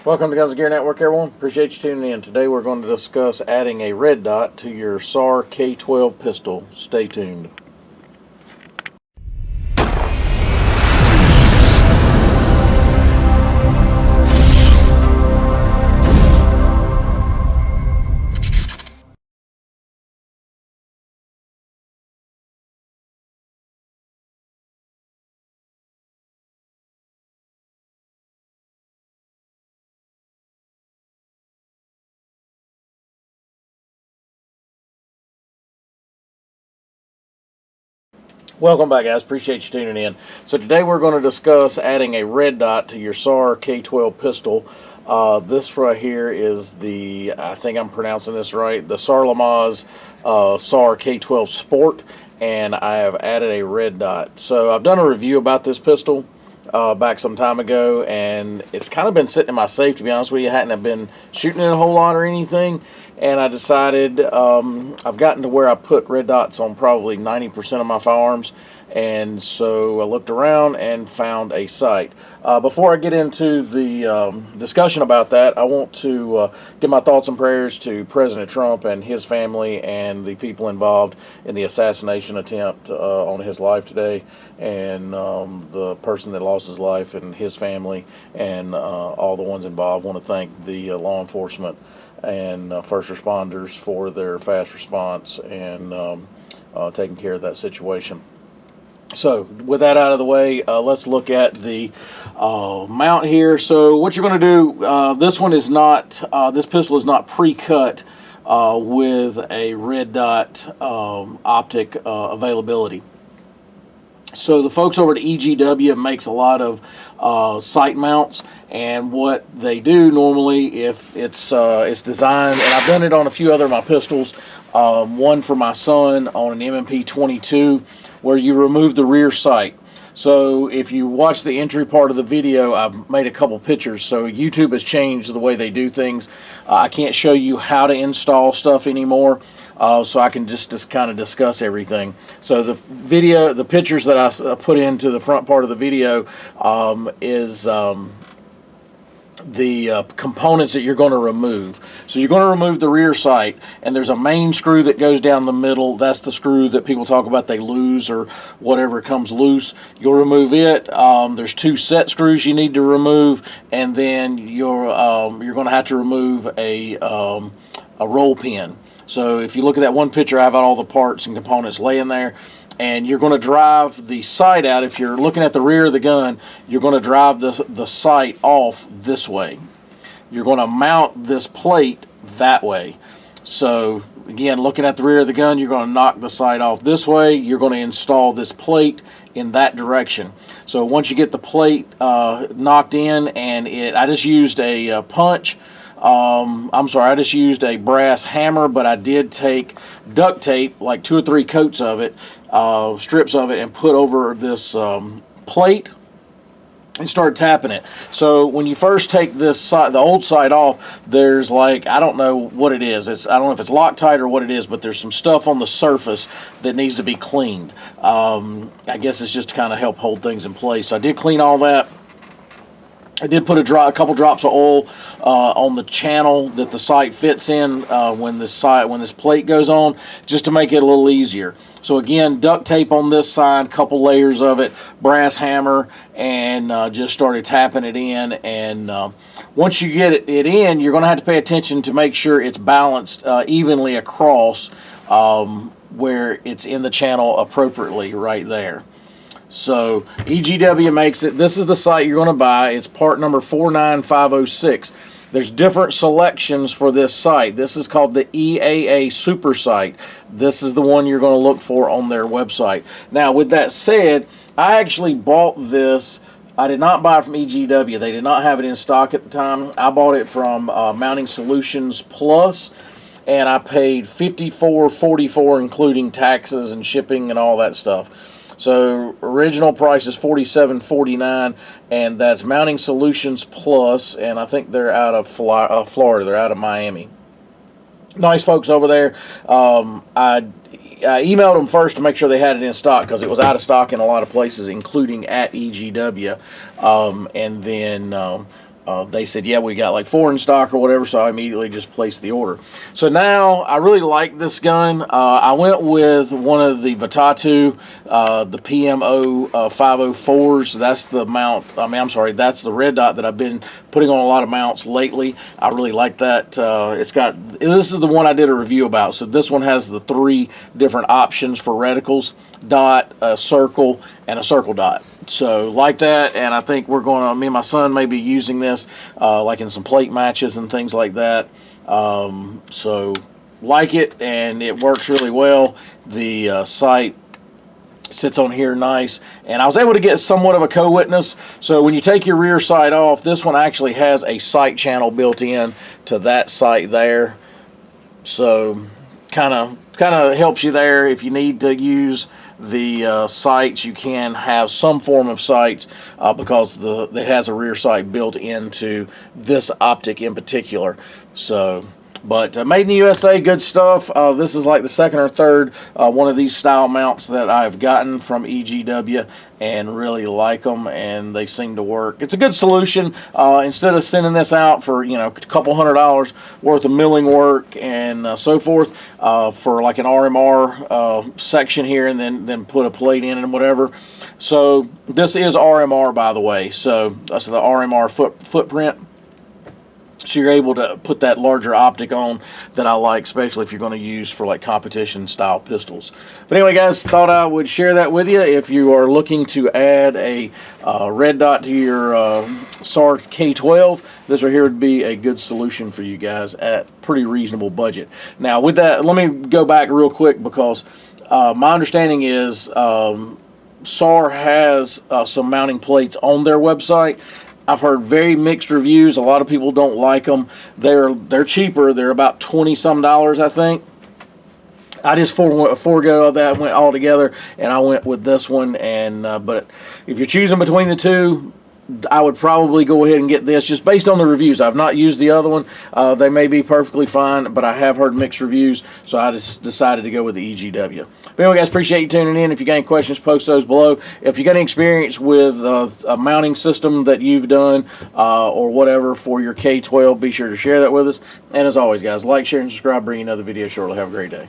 Welcome to Guns and Gear Network, everyone. Appreciate you tuning in. Today we're going to discuss adding a red dot to your SAR K-12 pistol. Stay tuned. Welcome back, guys. Appreciate you tuning in. So today we're going to discuss adding a red dot to your SAR K-12 pistol. This right here is the, I think I'm pronouncing this right, the SAR SAR K-12 Sport, and I have added a red dot. So I've done a review about this pistol back some time ago, and it's kind of been sitting in my safe, to be honest with you. I hadn't been shooting it a whole lot or anything, and I decided I've gotten to where I put red dots on probably 90% of my firearms, and so I looked around and found a site. Before I get into the discussion about that, I want to give my thoughts and prayers to President Trump and his family and the people involved in the assassination attempt on his life today, and the person that lost his life and his family and all the ones involved. I want to thank the law enforcement and first responders for their fast response and taking care of that situation. So with that out of the way, let's look at the mount here. So what you're going to do, this one is not, this pistol is not pre-cut with a red dot optic availability. So the folks over at EGW makes a lot of sight mounts, and what they do normally, if it's designed, and I've done it on a few other of my pistols, one for my son on an M&P 22, where you remove the rear sight. So if you watch the entry part of the video, I've made a couple pictures. So YouTube has changed the way they do things. I can't show you how to install stuff anymore, so I can just kind of discuss everything. So the pictures that I put into the front part of the video is the components that you're going to remove. So you're going to remove the rear sight, and there's a main screw that goes down the middle. That's the screw that people talk about they lose or whatever comes loose. You'll remove it. There's two set screws you need to remove, and then you're going to have to remove a roll pin. So if you look at that one picture, I have all the parts and components laying there, and you're going to drive the sight out. If you're looking at the rear of the gun, you're going to drive the sight off this way. You're going to mount this plate that way. So again, looking at the rear of the gun, you're going to knock the sight off this way. You're going to install this plate in that direction. So once you get the plate knocked in, and I just used a punch. I just used a brass hammer, but I did take duct tape, like 2 or 3 coats of it, strips of it, and put over this plate and start tapping it. So when you first take this side, the old side off, there's like, I don't know what it is. I don't know if it's Loctite or what it is, but there's some stuff on the surface that needs to be cleaned. I guess it's just to kind of help hold things in place. So I did clean all that. I did put a couple drops of oil on the channel that the sight fits in when this plate goes on, just to make it a little easier. So again, duct tape on this side, couple layers of it, brass hammer, and just started tapping it in. And once you get it in, you're going to have to pay attention to make sure it's balanced evenly across where it's in the channel appropriately right there. So EGW makes it. This is the sight you're going to buy. It's part number 49506. There's different selections for this sight. This is called the EAA Super Sight. This is the one you're going to look for on their website. Now, with that said, I actually bought this. I did not buy it from EGW. They did not have it in stock at the time. I bought it from Mounting Solutions Plus, and I paid $54.44, including taxes and shipping and all that stuff. So original price is $47.49, and that's Mounting Solutions Plus, and I think they're out of Florida. They're out of Miami. Nice folks over there. I emailed them first to make sure they had it in stock, because it was out of stock in a lot of places, including at EGW. And then they said, yeah, we got like 4 in stock or whatever, so I immediately just placed the order. So now I really like this gun. I went with one of the Vitatu, the PMO 504s. That's the mount, that's the red dot that I've been putting on a lot of mounts lately. I really like that. This is the one I did a review about. So this one has the 3 different options for reticles: dot, a circle, and a circle dot. So like that, and I think me and my son may be using this like in some plate matches and things like that. So like it, and it works really well. The sight sits on here nice, and I was able to get somewhat of a co-witness. So when you take your rear sight off, this one actually has a sight channel built in to that sight there. So kind of helps you there if you need to use the sights. You can have some form of sights because it has a rear sight built into this optic in particular. So, but made in the USA, good stuff. This is like the 2nd or 3rd one of these style mounts that I've gotten from EGW, and really like them, and they seem to work. It's a good solution. Instead of sending this out for a couple $100 worth of milling work and so forth for like an RMR section here, and then put a plate in and whatever. So this is RMR, by the way. So that's the RMR footprint. So you're able to put that larger optic on that I like, especially if you're going to use for like competition style pistols. But anyway, guys, thought I would share that with you. If you are looking to add a red dot to your SAR K-12, this right here would be a good solution for you guys at pretty reasonable budget. Now with that, let me go back real quick, because my understanding is SAR has some mounting plates on their website. I've heard very mixed reviews. A lot of people don't like them. They're cheaper. They're about $20-some, I think. I just forego that, went all together, and I went with this one. And but if you're choosing between the two, I would probably go ahead and get this, just based on the reviews. I've not used the other one. They may be perfectly fine, but I have heard mixed reviews, so I just decided to go with the EGW. But anyway, guys, appreciate you tuning in. If you got any questions, post those below. If you got any experience with a mounting system that you've done or whatever for your K-12, be sure to share that with us. And as always, guys, like, share, and subscribe. Bring you another video shortly. Have a great day.